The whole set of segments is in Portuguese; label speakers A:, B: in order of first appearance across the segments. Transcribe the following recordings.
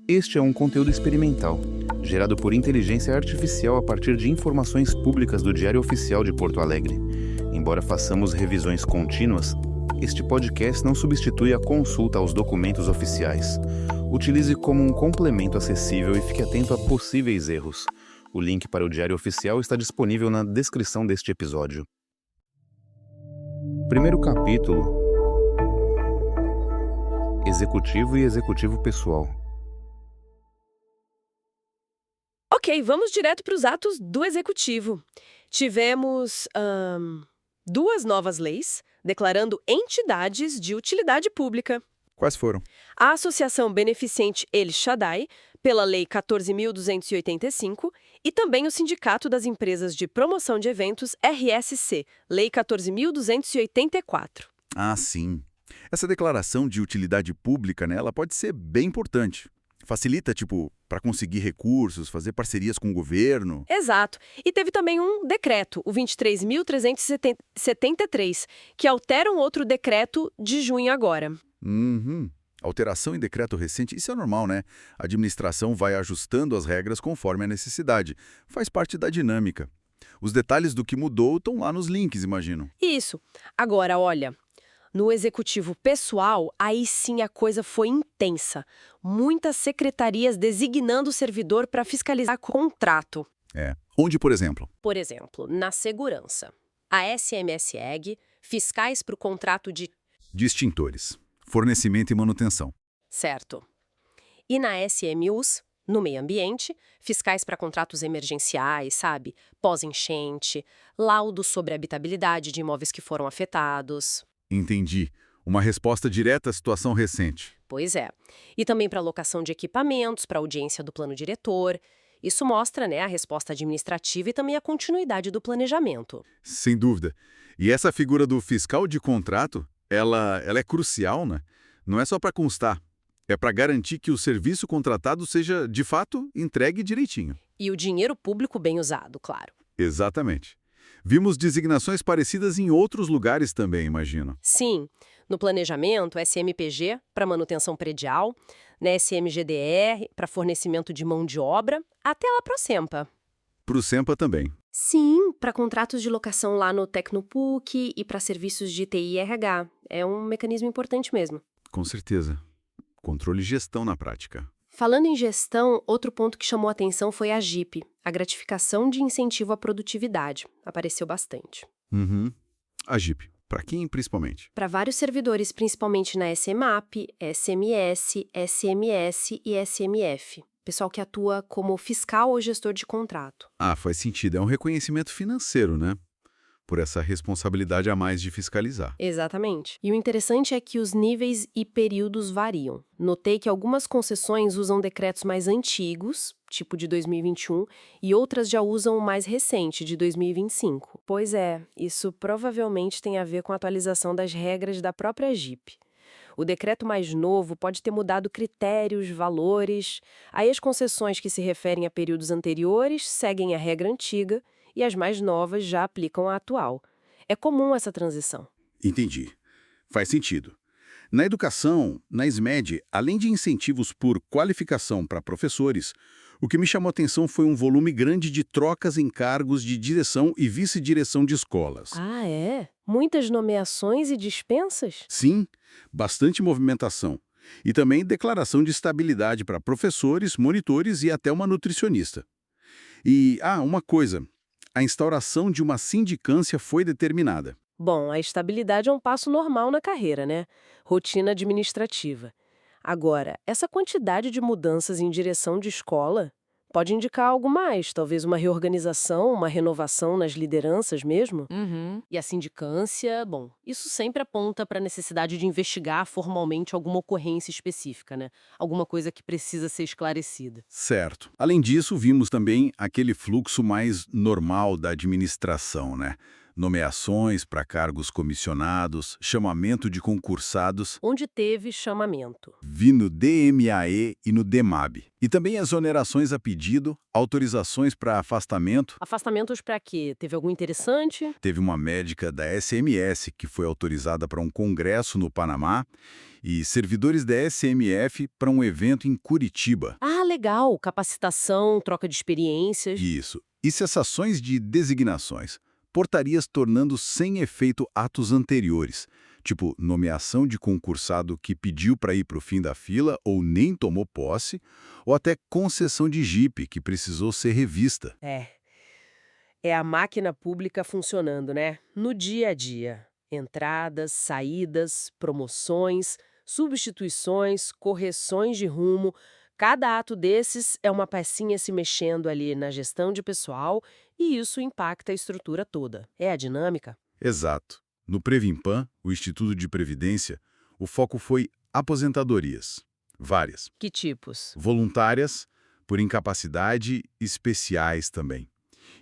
A: Este é um conteúdo experimental, gerado por inteligência artificial a partir de informações públicas do Diário Oficial de Porto Alegre. Embora façamos revisões contínuas, este podcast não substitui a consulta aos documentos oficiais. Utilize como um complemento acessível e fique atento a possíveis erros. O link para o Diário Oficial está disponível na descrição deste episódio. Primeiro capítulo: Executivo e Executivo Pessoal.
B: Ok, vamos direto para os atos do Executivo. Tivemos duas novas leis declarando entidades de utilidade pública.
C: Quais foram?
B: A Associação Beneficente El Shaddai, pela Lei 14.285, e também o Sindicato das Empresas de Promoção de Eventos, RSC, Lei 14.284.
C: Ah, sim. Essa declaração de utilidade pública, né, ela pode ser bem importante. Facilita, para conseguir recursos, fazer parcerias com o governo.
B: Exato. E teve também um decreto, o 23.373, que altera um outro decreto de junho agora.
C: Alteração em decreto recente, isso é normal, né? A administração vai ajustando as regras conforme a necessidade. Faz parte da dinâmica. Os detalhes do que mudou estão lá nos links, imagino.
B: Isso. Agora, olha, no executivo pessoal, aí sim a coisa foi intensa. Muitas secretarias designando o servidor para fiscalizar contrato.
C: Onde, por exemplo?
B: Por exemplo, na segurança. A SMS-EG, fiscais para o contrato de...
C: De extintores, fornecimento e manutenção.
B: Certo. E na SMUs, no meio ambiente, fiscais para contratos emergenciais, sabe? Pós-enchente, laudo sobre a habitabilidade de imóveis que foram afetados.
C: Entendi. Uma resposta direta à situação recente.
B: Pois é. E também para alocação de equipamentos, para audiência do plano diretor. Isso mostra, né, a resposta administrativa e também a continuidade do planejamento.
C: Sem dúvida. E essa figura do fiscal de contrato, ela é crucial, né? Não é só para constar. É para garantir que o serviço contratado seja, de fato, entregue direitinho.
B: E o dinheiro público bem usado, claro.
C: Exatamente. Vimos designações parecidas em outros lugares também, imagino.
B: Sim. No planejamento, SMPG, para manutenção predial, na SMGDR, para fornecimento de mão de obra, até lá para o SEMPA.
C: Para o SEMPA também.
B: Sim, para contratos de locação lá no Tecnopuc e para serviços de TI e RH. É um mecanismo importante mesmo.
C: Com certeza. Controle e gestão na prática.
B: Falando em gestão, outro ponto que chamou a atenção foi a GIP, a gratificação de incentivo à produtividade. Apareceu bastante.
C: A GIP. Para quem, principalmente?
B: Para vários servidores, principalmente na SMAP, SMS, SMS e SMF. Pessoal que atua como fiscal ou gestor de contrato.
C: Ah, faz sentido. É um reconhecimento financeiro, né? Por essa responsabilidade a mais de fiscalizar.
B: Exatamente. E o interessante é que os níveis e períodos variam. Notei que algumas concessões usam decretos mais antigos, tipo de 2021, e outras já usam o mais recente, de 2025. Pois é, isso provavelmente tem a ver com a atualização das regras da própria GIP. O decreto mais novo pode ter mudado critérios, valores. Aí as concessões que se referem a períodos anteriores seguem a regra antiga e as mais novas já aplicam a atual. É comum essa transição.
C: Entendi. Faz sentido. Na educação, na SMED, além de incentivos por qualificação para professores, o que me chamou a atenção foi um volume grande de trocas em cargos de direção e vice-direção de escolas.
B: Ah, é? Muitas nomeações e dispensas?
C: Sim, bastante movimentação. E também declaração de estabilidade para professores, monitores e até uma nutricionista. E, uma coisa, a instauração de uma sindicância foi determinada.
B: Bom, a estabilidade é um passo normal na carreira, né? Rotina administrativa. Agora, essa quantidade de mudanças em direção de escola pode indicar algo mais, talvez uma reorganização, uma renovação nas lideranças mesmo. E a sindicância, bom, isso sempre aponta para a necessidade de investigar formalmente alguma ocorrência específica, né? Alguma coisa que precisa ser esclarecida.
C: Certo. Além disso, vimos também aquele fluxo mais normal da administração, né? Nomeações para cargos comissionados, chamamento de concursados.
B: Onde teve chamamento.
C: Vi no DMAE e no DEMAB. E também exonerações a pedido, autorizações para afastamento.
B: Afastamentos para quê? Teve algum interessante?
C: Teve uma médica da SMS que foi autorizada para um congresso no Panamá e servidores da SMF para um evento em Curitiba.
B: Ah, legal. Capacitação, troca de experiências.
C: Isso. E cessações de designações. Portarias tornando sem efeito atos anteriores, tipo nomeação de concursado que pediu para ir para o fim da fila ou nem tomou posse, ou até concessão de jipe que precisou ser revista.
B: É a máquina pública funcionando, né? No dia a dia. Entradas, saídas, promoções, substituições, correções de rumo. Cada ato desses é uma pecinha se mexendo ali na gestão de pessoal e isso impacta a estrutura toda. É a dinâmica?
C: Exato. No Previmpan, o Instituto de Previdência, o foco foi aposentadorias. Várias.
B: Que tipos?
C: Voluntárias, por incapacidade, especiais também.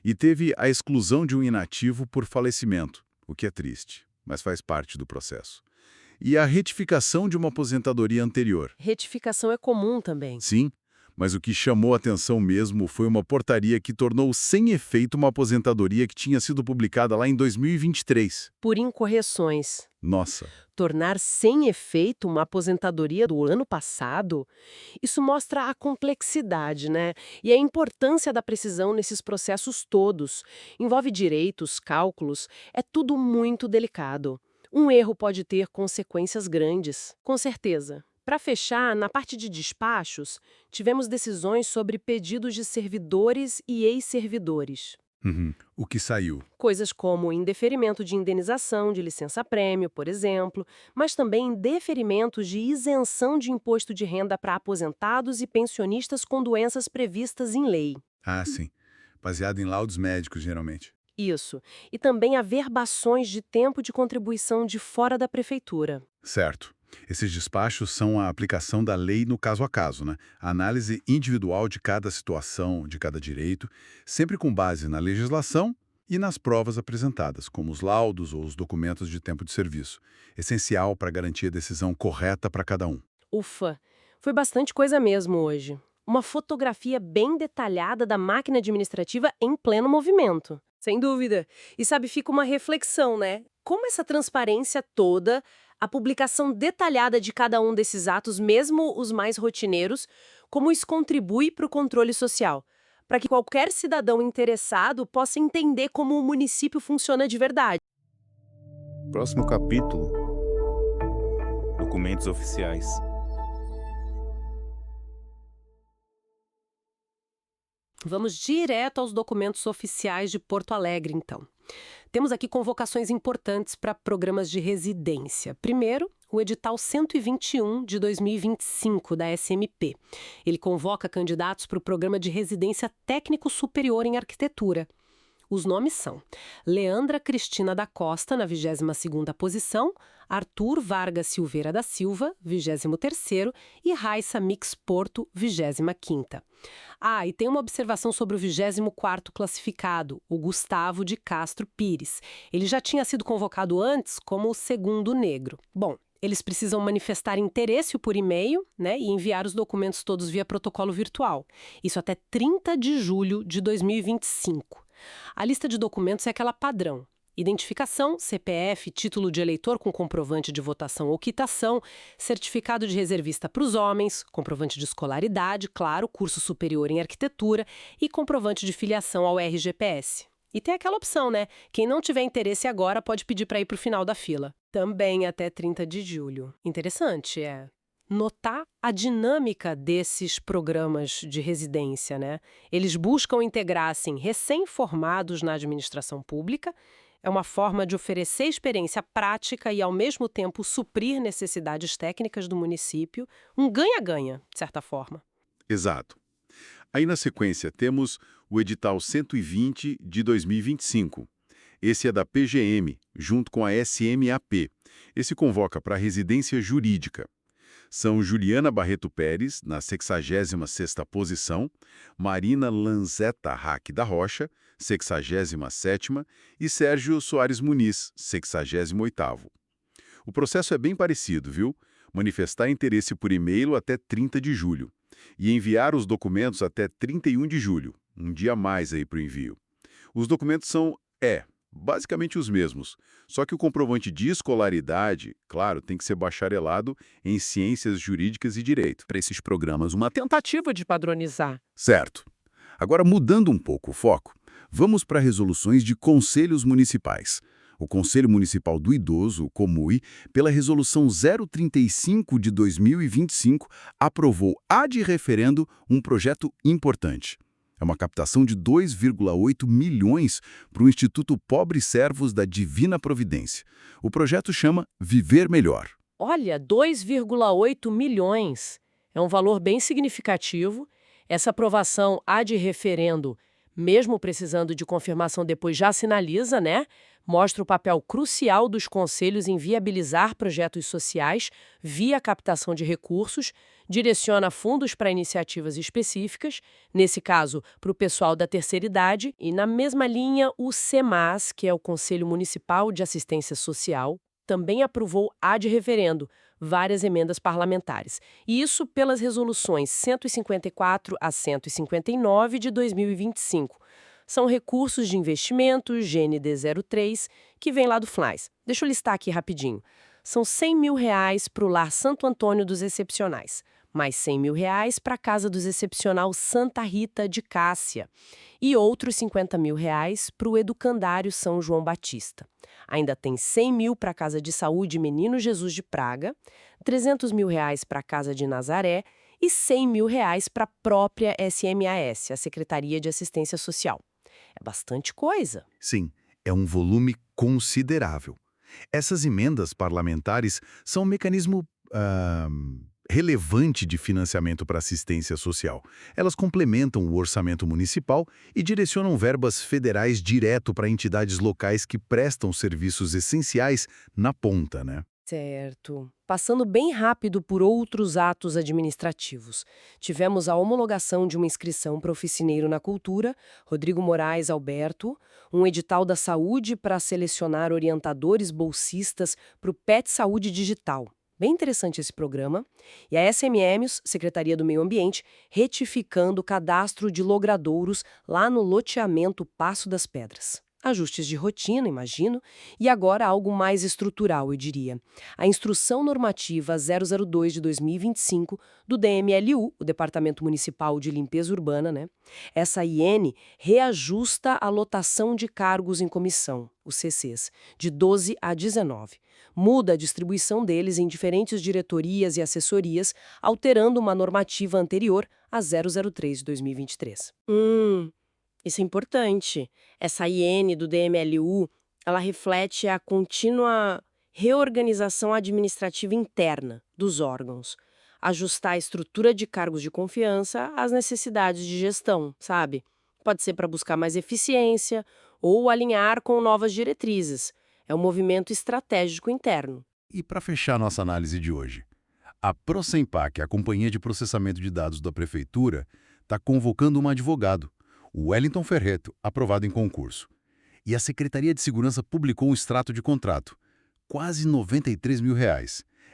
C: E teve a exclusão de um inativo por falecimento, o que é triste, mas faz parte do processo. E a retificação de uma aposentadoria anterior.
B: Retificação é comum também.
C: Sim, mas o que chamou a atenção mesmo foi uma portaria que tornou sem efeito uma aposentadoria que tinha sido publicada lá em 2023.
B: Por incorreções.
C: Nossa,
B: Tornar sem efeito uma aposentadoria do ano passado, isso mostra a complexidade, né? E a importância da precisão nesses processos todos. Envolve direitos, cálculos, é tudo muito delicado. Um erro pode ter consequências grandes, com certeza. Para fechar, na parte de despachos, tivemos decisões sobre pedidos de servidores e ex-servidores.
C: o que saiu?
B: Coisas como indeferimento de indenização de licença-prêmio, por exemplo, mas também deferimentos de isenção de imposto de renda para aposentados e pensionistas com doenças previstas em lei.
C: Ah, sim. Baseado em laudos médicos, geralmente.
B: Isso. E também averbações de tempo de contribuição de fora da prefeitura.
C: Certo. Esses despachos são a aplicação da lei no caso a caso, né? A análise individual de cada situação, de cada direito, sempre com base na legislação e nas provas apresentadas, como os laudos ou os documentos de tempo de serviço. Essencial para garantir a decisão correta para cada um.
B: Ufa! Foi bastante coisa mesmo hoje. Uma fotografia bem detalhada da máquina administrativa em pleno movimento. Sem dúvida. E sabe, fica uma reflexão, né? Como essa transparência toda, a publicação detalhada de cada um desses atos, mesmo os mais rotineiros, como isso contribui para o controle social, para que qualquer cidadão interessado possa entender como o município funciona de verdade.
A: Próximo capítulo: documentos oficiais.
B: Vamos direto aos documentos oficiais de Porto Alegre, então. Temos aqui convocações importantes para programas de residência. Primeiro, o edital 121 de 2025 da SMP. Ele convoca candidatos para o programa de residência técnico superior em arquitetura. Os nomes são Leandra Cristina da Costa, na 22ª posição, Arthur Vargas Silveira da Silva, 23º, e Raissa Mix Porto, 25ª. Ah, e tem uma observação sobre o 24º classificado, o Gustavo de Castro Pires. Ele já tinha sido convocado antes como o segundo negro. Bom, eles precisam manifestar interesse por e-mail, né, e enviar os documentos todos via protocolo virtual. Isso até 30 de julho de 2025. A lista de documentos é aquela padrão: identificação, CPF, título de eleitor com comprovante de votação ou quitação, certificado de reservista para os homens, comprovante de escolaridade, claro, curso superior em arquitetura e comprovante de filiação ao RGPS. E tem aquela opção, né? Quem não tiver interesse agora pode pedir para ir para o final da fila. Também até 30 de julho. Interessante, é notar a dinâmica desses programas de residência, né? Eles buscam integrar, assim, recém-formados na administração pública. É uma forma de oferecer experiência prática e, ao mesmo tempo, suprir necessidades técnicas do município. Um ganha-ganha, de certa forma.
C: Exato. Aí, na sequência, temos o edital 120 de 2025. Esse é da PGM, junto com a SMAP. Esse convoca para a residência jurídica. São Juliana Barreto Pérez, na 66ª posição, Marina Lanzetta Hack da Rocha, 67ª, e Sérgio Soares Muniz, 68º. O processo é bem parecido, viu? Manifestar interesse por e-mail até 30 de julho e enviar os documentos até 31 de julho, um dia a mais aí para o envio. Os documentos são basicamente os mesmos. Só que o comprovante de escolaridade, claro, tem que ser bacharelado em ciências jurídicas e direito.
D: Para esses programas, uma tentativa de padronizar.
C: Certo. Agora, mudando um pouco o foco, vamos para resoluções de conselhos municipais. O Conselho Municipal do Idoso, o COMUI, pela Resolução 035 de 2025, aprovou ad referendo um projeto importante. É uma captação de 2,8 milhões para o Instituto Pobres Servos da Divina Providência. O projeto chama Viver Melhor.
B: Olha, 2,8 milhões. É um valor bem significativo. Essa aprovação ad referendo, mesmo precisando de confirmação depois, já sinaliza, né? Mostra o papel crucial dos conselhos em viabilizar projetos sociais via captação de recursos, direciona fundos para iniciativas específicas, nesse caso, para o pessoal da terceira idade, e na mesma linha, o CEMAS, que é o Conselho Municipal de Assistência Social, também aprovou ad referendo várias emendas parlamentares. E isso pelas resoluções 154 a 159 de 2025. São recursos de investimento, GND 03, que vem lá do FLAS. Deixa eu listar aqui rapidinho. São R$100 mil para o Lar Santo Antônio dos Excepcionais, mais R$100 mil para a Casa dos Excepcional Santa Rita de Cássia e outros R$50 mil para o Educandário São João Batista. Ainda tem R$100 mil para a Casa de Saúde Menino Jesus de Praga, R$300 mil para a Casa de Nazaré e R$100 mil para a própria SMAS, a Secretaria de Assistência Social. É bastante coisa.
C: Sim, é um volume considerável. Essas emendas parlamentares são um mecanismo relevante de financiamento para assistência social. Elas complementam o orçamento municipal e direcionam verbas federais direto para entidades locais que prestam serviços essenciais na ponta, né?
B: Certo. Passando bem rápido por outros atos administrativos. Tivemos a homologação de uma inscrição para oficineiro na cultura, Rodrigo Moraes Alberto, um edital da saúde para selecionar orientadores bolsistas para o PET Saúde Digital. Bem interessante esse programa. E a SMMs, Secretaria do Meio Ambiente, retificando o cadastro de logradouros lá no loteamento Passo das Pedras. Ajustes de rotina, imagino, e agora algo mais estrutural, eu diria. A Instrução Normativa 002 de 2025 do DMLU, o Departamento Municipal de Limpeza Urbana, né? Essa IN reajusta a lotação de cargos em comissão, os CCs, de 12 a 19. Muda a distribuição deles em diferentes diretorias e assessorias, alterando uma normativa anterior, a 003 de 2023. Isso é importante. Essa IN do DMLU, ela reflete a contínua reorganização administrativa interna dos órgãos. Ajustar a estrutura de cargos de confiança às necessidades de gestão, sabe? Pode ser para buscar mais eficiência ou alinhar com novas diretrizes. É um movimento estratégico interno.
C: E para fechar nossa análise de hoje, a Procempac, a Companhia de Processamento de Dados da Prefeitura, está convocando um advogado, o Wellington Ferreto, aprovado em concurso. E a Secretaria de Segurança publicou um extrato de contrato, quase R$93 mil.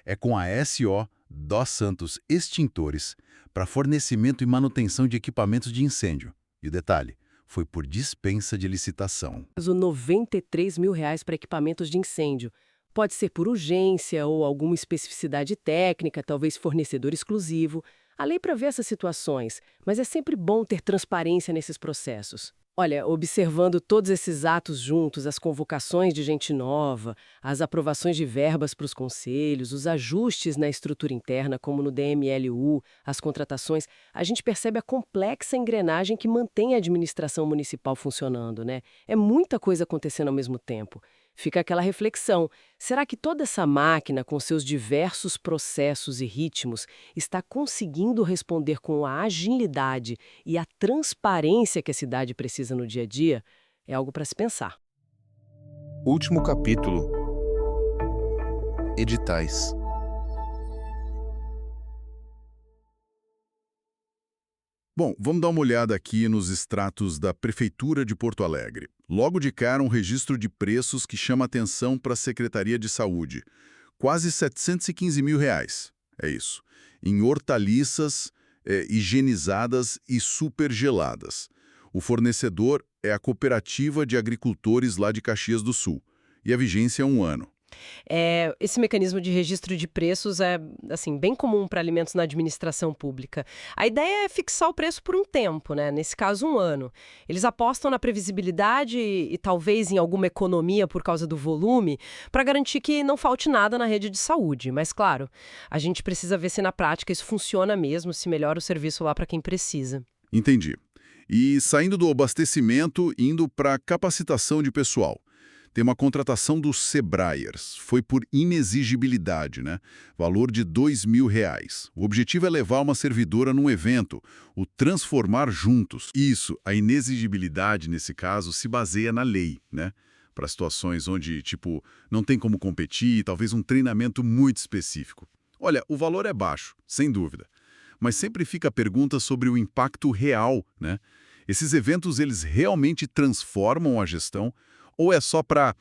C: É com a SO Dos Santos Extintores para fornecimento e manutenção de equipamentos de incêndio. E o detalhe, foi por dispensa de licitação.
B: Mas o R$93 mil para equipamentos de incêndio. Pode ser por urgência ou alguma especificidade técnica, talvez fornecedor exclusivo. A lei prevê essas situações, mas é sempre bom ter transparência nesses processos. Olha, observando todos esses atos juntos, as convocações de gente nova, as aprovações de verbas para os conselhos, os ajustes na estrutura interna, como no DMLU, as contratações, a gente percebe a complexa engrenagem que mantém a administração municipal funcionando, né? É muita coisa acontecendo ao mesmo tempo. Fica aquela reflexão, será que toda essa máquina, com seus diversos processos e ritmos, está conseguindo responder com a agilidade e a transparência que a cidade precisa no dia a dia? É algo para se pensar.
A: Último capítulo. Editais.
C: Bom, vamos dar uma olhada aqui nos extratos da Prefeitura de Porto Alegre. Logo de cara, um registro de preços que chama atenção para a Secretaria de Saúde. Quase R$715 mil. É isso. Em hortaliças higienizadas e supergeladas. O fornecedor é a Cooperativa de Agricultores lá de Caxias do Sul. E a vigência é 1 ano.
B: Esse mecanismo de registro de preços é, assim, bem comum para alimentos na administração pública. A ideia é fixar o preço por um tempo, né? Nesse caso, 1 ano. Eles apostam na previsibilidade e talvez em alguma economia por causa do volume, para garantir que não falte nada na rede de saúde. Mas, claro, a gente precisa ver se na prática isso funciona mesmo, se melhora o serviço lá para quem precisa.
C: Entendi. E saindo do abastecimento, indo para capacitação de pessoal. Tem uma contratação dos Sebraiers. Foi por inexigibilidade, né? Valor de R$2.000. O objetivo é levar uma servidora num evento, o Transformar Juntos. Isso, a inexigibilidade, nesse caso, se baseia na lei, né? Para situações onde, tipo, não tem como competir, talvez um treinamento muito específico. Olha, o valor é baixo, sem dúvida. Mas sempre fica a pergunta sobre o impacto real, né? Esses eventos, eles realmente transformam a gestão? Ou é só para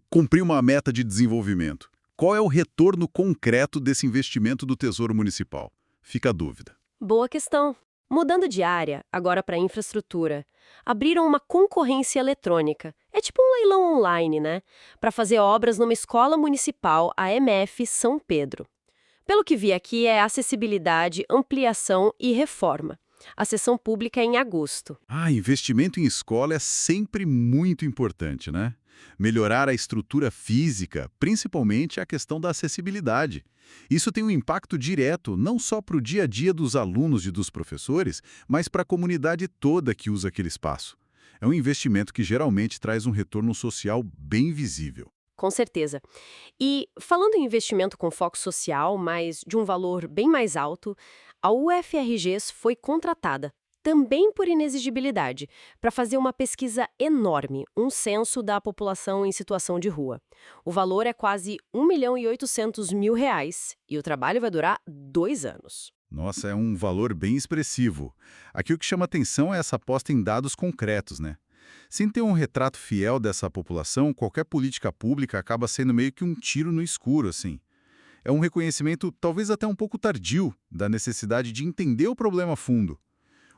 C: cumprir uma meta de desenvolvimento? Qual é o retorno concreto desse investimento do Tesouro Municipal? Fica a dúvida.
B: Boa questão. Mudando de área, agora para infraestrutura, abriram uma concorrência eletrônica. É tipo um leilão online, né? Para fazer obras numa escola municipal, a MF São Pedro. Pelo que vi aqui, é acessibilidade, ampliação e reforma. A sessão pública é em agosto.
C: Investimento em escola é sempre muito importante, né? Melhorar a estrutura física, principalmente a questão da acessibilidade. Isso tem um impacto direto não só para o dia a dia dos alunos e dos professores, mas para a comunidade toda que usa aquele espaço. É um investimento que geralmente traz um retorno social bem visível.
B: Com certeza. E falando em investimento com foco social, mas de um valor bem mais alto, a UFRGS foi contratada, também por inexigibilidade, para fazer uma pesquisa enorme, um censo da população em situação de rua. O valor é quase R$1.800.000 e o trabalho vai durar 2 anos.
C: Nossa, é um valor bem expressivo. Aqui o que chama atenção é essa aposta em dados concretos, né? Sem ter um retrato fiel dessa população, qualquer política pública acaba sendo meio que um tiro no escuro, assim. É um reconhecimento talvez até um pouco tardio da necessidade de entender o problema a fundo.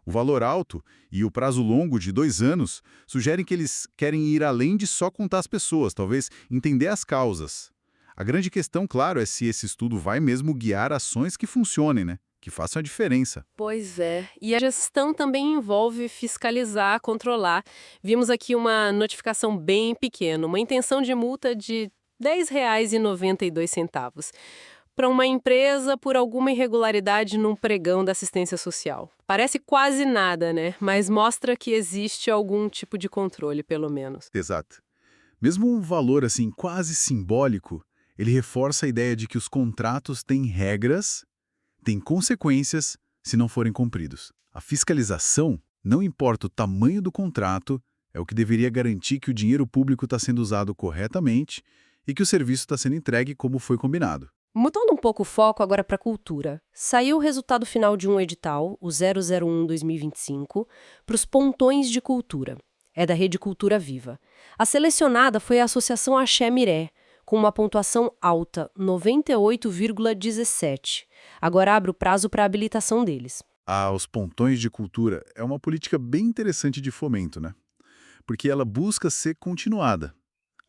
C: O valor alto e o prazo longo de 2 anos sugerem que eles querem ir além de só contar as pessoas, talvez entender as causas. A grande questão, claro, é se esse estudo vai mesmo guiar ações que funcionem, né? Que façam a diferença.
B: Pois é. E a gestão também envolve fiscalizar, controlar. Vimos aqui uma notificação bem pequena, uma intenção de multa de R$10,92 para uma empresa por alguma irregularidade num pregão da assistência social. Parece quase nada, né? Mas mostra que existe algum tipo de controle, pelo menos.
C: Exato. Mesmo um valor assim quase simbólico, ele reforça a ideia de que os contratos têm regras, têm consequências se não forem cumpridos. A fiscalização, não importa o tamanho do contrato, é o que deveria garantir que o dinheiro público está sendo usado corretamente e que o serviço está sendo entregue como foi combinado.
B: Mudando um pouco o foco agora para a cultura, saiu o resultado final de um edital, o 001-2025, para os pontões de cultura. É da Rede Cultura Viva. A selecionada foi a Associação Axé Miré, com uma pontuação alta, 98,17. Agora abre o prazo para a habilitação deles.
C: Os pontões de cultura é uma política bem interessante de fomento, né? Porque ela busca ser continuada.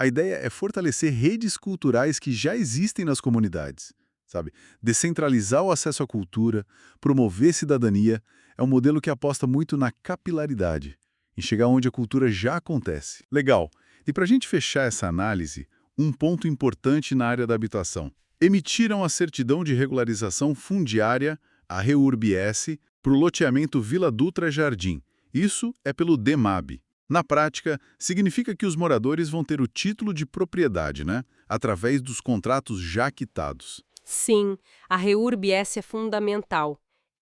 C: A ideia é fortalecer redes culturais que já existem nas comunidades, sabe? Descentralizar o acesso à cultura, promover cidadania, é um modelo que aposta muito na capilaridade, em chegar onde a cultura já acontece. Legal. E para a gente fechar essa análise, um ponto importante na área da habitação. Emitiram a certidão de regularização fundiária, a REURB-S, para o loteamento Vila Dutra Jardim. Isso é pelo DEMAB. Na prática, significa que os moradores vão ter o título de propriedade, né? Através dos contratos já quitados.
B: Sim, a REURB-S é fundamental.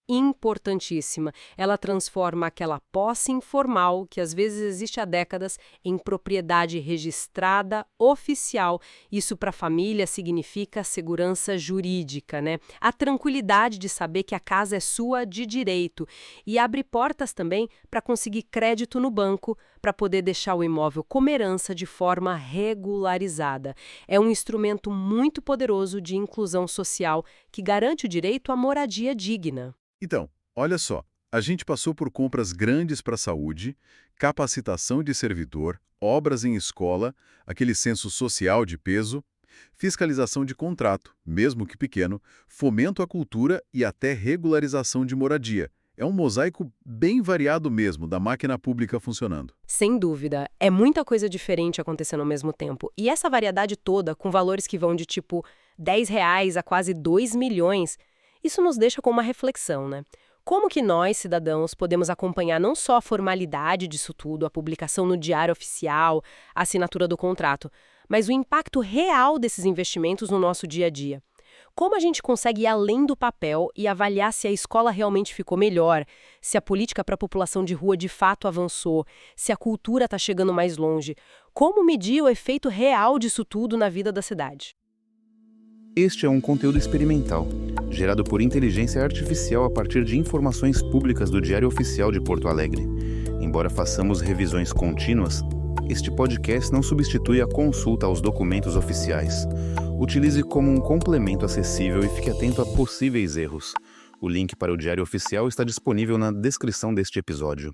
B: Importantíssima. Ela transforma aquela posse informal, que às vezes existe há décadas, em propriedade registrada, oficial. Isso para a família significa segurança jurídica, né? A tranquilidade de saber que a casa é sua de direito. E abre portas também para conseguir crédito no banco, para poder deixar o imóvel como herança de forma regularizada. É um instrumento muito poderoso de inclusão social que garante o direito à moradia digna.
C: Então, olha só, A gente passou por compras grandes para a saúde, capacitação de servidor, obras em escola, aquele censo social de peso, fiscalização de contrato, mesmo que pequeno, fomento à cultura e até regularização de moradia. É um mosaico bem variado mesmo da máquina pública funcionando.
B: Sem dúvida, é muita coisa diferente acontecendo ao mesmo tempo. E essa variedade toda, com valores que vão de tipo R$ 10 a quase 2 milhões, isso nos deixa com uma reflexão, né? Como que nós, cidadãos, podemos acompanhar não só a formalidade disso tudo, a publicação no Diário Oficial, a assinatura do contrato, mas o impacto real desses investimentos no nosso dia a dia? Como a gente consegue ir além do papel e avaliar se a escola realmente ficou melhor, se a política para a população de rua de fato avançou, se a cultura está chegando mais longe? Como medir o efeito real disso tudo na vida da cidade?
A: Este é um conteúdo experimental, gerado por inteligência artificial a partir de informações públicas do Diário Oficial de Porto Alegre. Embora façamos revisões contínuas, este podcast não substitui a consulta aos documentos oficiais. Utilize como um complemento acessível e fique atento a possíveis erros. O link para o Diário Oficial está disponível na descrição deste episódio.